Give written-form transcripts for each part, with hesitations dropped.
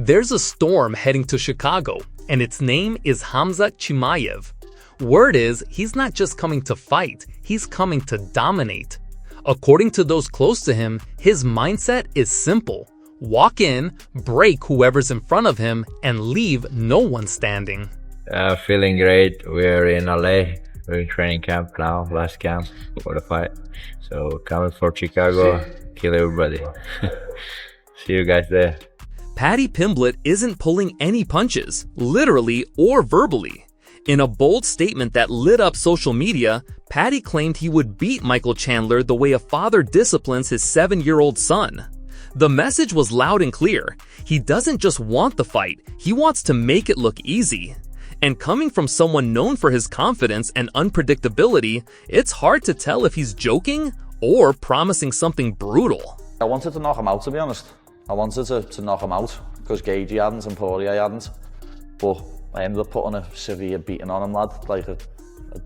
There's a storm heading to Chicago, and its name is Khamzat Chimaev. Word is, he's not just coming to fight, he's coming to dominate. According to those close to him, his mindset is simple. Walk in, break whoever's in front of him, and leave no one standing. Feeling great. We're in LA. We're in training camp now, last camp for the fight. So coming for Chicago, kill everybody. See you guys there. Paddy Pimblett isn't pulling any punches, literally or verbally. In a bold statement that lit up social media, Paddy claimed he would beat Michael Chandler the way a father disciplines his 7-year-old son. The message was loud and clear. He doesn't just want the fight, he wants to make it look easy. And coming from someone known for his confidence and unpredictability, it's hard to tell if he's joking or promising something brutal. I wanted to knock him out, to be honest. I wanted to knock him out because Gagey hadn't and Poirier hadn't. But I ended up putting a severe beating on him, lad. Like a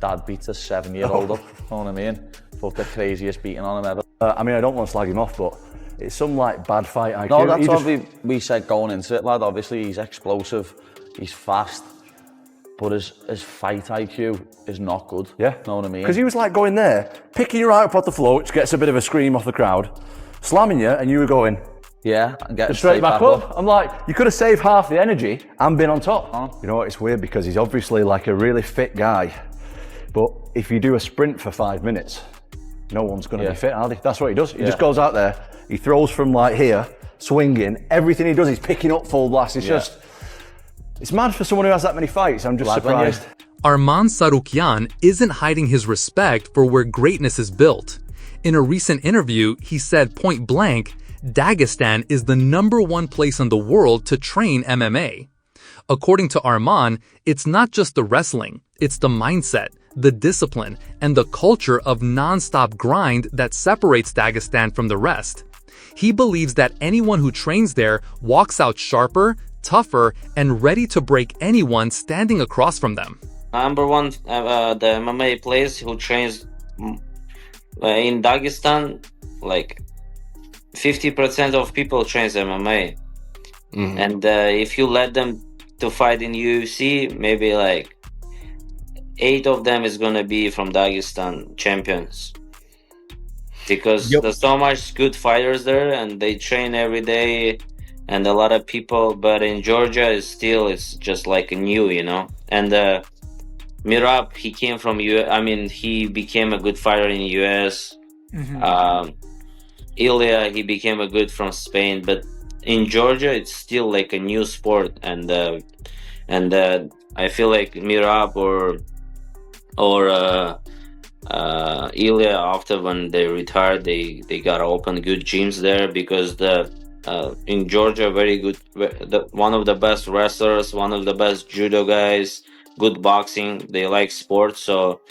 dad beats a 7-year-old up, you know what I mean? But the craziest beating on him ever. I mean, I don't want to slag him off, but it's some like bad fight IQ. No, that's what we said going into it, lad. Obviously, he's explosive, he's fast. But his fight IQ is not good. Yeah. Know what I mean? Because he was like going there, picking you right up off the floor, which gets a bit of a scream off the crowd, slamming you, and you were going, yeah, and getting straight back up. I'm like, you could have saved half the energy and been on top. Oh. You know what, it's weird because he's obviously like a really fit guy, but if you do a sprint for 5 minutes, no one's going to be fit, are they? That's what he does. He just goes out there, he throws from like here, swinging, everything he does, he's picking up full blast. It's just, it's mad for someone who has that many fights. I'm just surprised. Arman Tsarukyan isn't hiding his respect for where greatness is built. In a recent interview, he said point blank, Dagestan is the #1 place in the world to train MMA. According to Arman, it's not just the wrestling, it's the mindset, the discipline, and the culture of non-stop grind that separates Dagestan from the rest. He believes that anyone who trains there walks out sharper, tougher, and ready to break anyone standing across from them. #1, the MMA place who trains in Dagestan, like 50% of people trains MMA. And if you let them to fight in UFC, maybe like 8 of them is gonna be from Dagestan champions. Because there's so much good fighters there and they train every day and a lot of people, but in Georgia it's just like new, you know. And Mirab, he came from he became a good fighter in US. Ilya, he became a good from Spain, but in Georgia it's still like a new sport, and I feel like Mirab or Ilya, after when they retired, they gotta open good gyms there because in Georgia very good, one of the best wrestlers, one of the best judo guys, good boxing, they like sports, so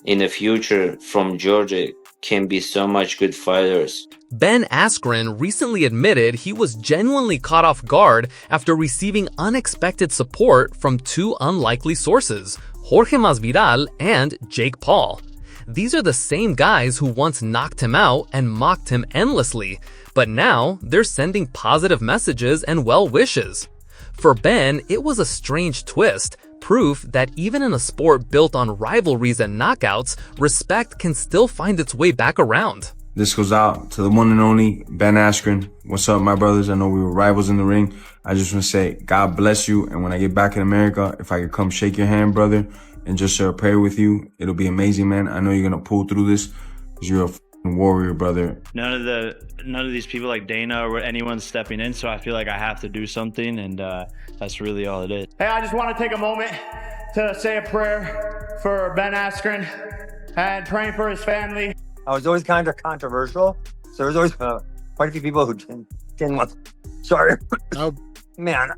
in the future from Georgia can be so much good fighters. Ben Askren recently admitted he was genuinely caught off guard after receiving unexpected support from 2 unlikely sources, Jorge Masvidal and Jake Paul. These are the same guys who once knocked him out and mocked him endlessly, but now they're sending positive messages and well wishes. For Ben, it was a strange twist, proof that even in a sport built on rivalries and knockouts, respect can still find its way back around. This goes out to the one and only Ben Askren. What's up, my brothers? I know we were rivals in the ring. I just want to say, God bless you. And when I get back in America, if I could come shake your hand, brother, and just share a prayer with you, it'll be amazing, man. I know you're going to pull through this because you're a warrior, brother. None of these people like Dana or anyone stepping in, so I feel like I have to do something, and that's really all it is. Hey, I just want to take a moment to say a prayer for Ben Askren and praying for his family. I was always kind of controversial, so there was always quite a few people who didn't want. Sorry, man,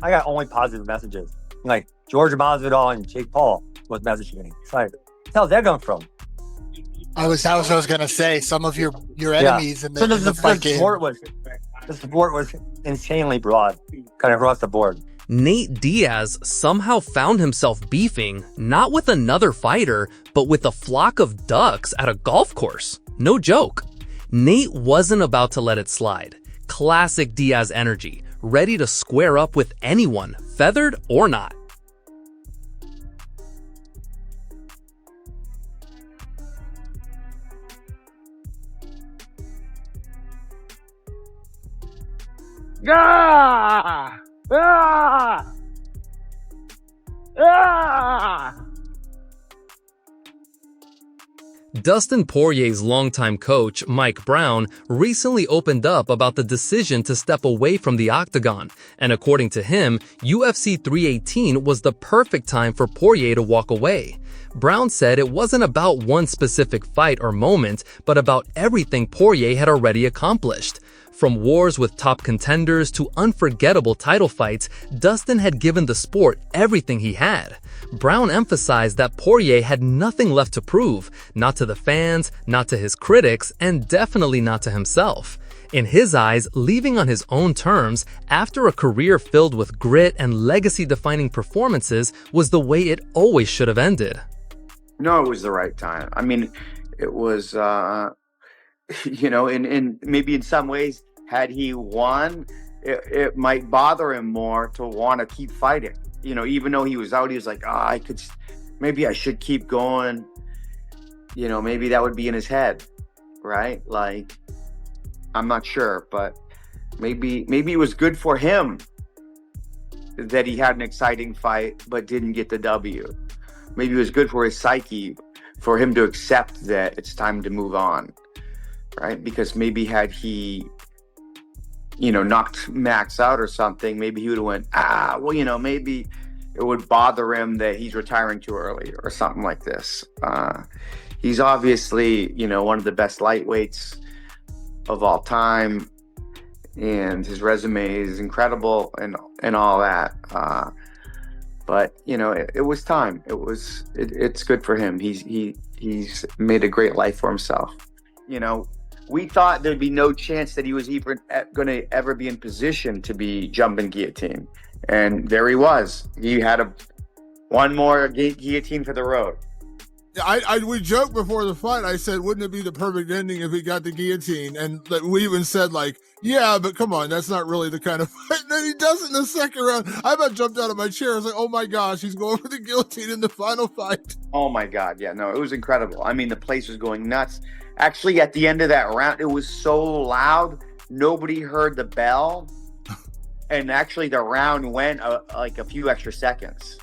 I got only positive messages. Like George Masvidal and Jake Paul was messaging me. It's like, where the hell's that come from? I was gonna say some of your enemies in the fight game. The support was insanely broad, kind of across the board. Nate Diaz somehow found himself beefing not with another fighter, but with a flock of ducks at a golf course. No joke. Nate wasn't about to let it slide. Classic Diaz energy, ready to square up with anyone, feathered or not. Ah! Ah! Ah! Dustin Poirier's longtime coach, Mike Brown, recently opened up about the decision to step away from the octagon, and according to him, UFC 318 was the perfect time for Poirier to walk away. Brown said it wasn't about one specific fight or moment, but about everything Poirier had already accomplished. From wars with top contenders to unforgettable title fights, Dustin had given the sport everything he had. Brown emphasized that Poirier had nothing left to prove, not to the fans, not to his critics, and definitely not to himself. In his eyes, leaving on his own terms after a career filled with grit and legacy-defining performances was the way it always should have ended. No, it was the right time. I mean, it was, in maybe in some ways, had he won, it might bother him more to want to keep fighting. Even though he was out, he was like, maybe I should keep going. Maybe that would be in his head, right? Like, I'm not sure, but maybe it was good for him that he had an exciting fight but didn't get the W. Maybe it was good for his psyche for him to accept that it's time to move on, right? Because maybe had he knocked Max out or something, maybe he would have went, maybe it would bother him that he's retiring too early or something like this. He's obviously, one of the best lightweights of all time, and his resume is incredible and all that. But it was time. It's good for him. He's made a great life for himself. We thought there'd be no chance that he was even going to ever be in position to be jumping guillotine. And there he was. He had one more guillotine for the road. We joked before the fight. I said, wouldn't it be the perfect ending if he got the guillotine? And we even said, yeah, but come on, that's not really the kind of fight. And then he does it in the second round. I about jumped out of my chair. I was like, oh my gosh, he's going for the guillotine in the final fight. Oh my God. Yeah, no, it was incredible. I mean, the place was going nuts. Actually, at the end of that round, it was so loud, nobody heard the bell. And actually, the round went a few extra seconds.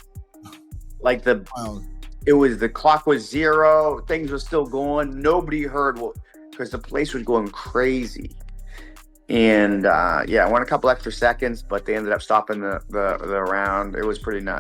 The clock was 0, things were still going. Nobody heard because the place was going crazy. And it went a couple extra seconds, but they ended up stopping the round. It was pretty nuts.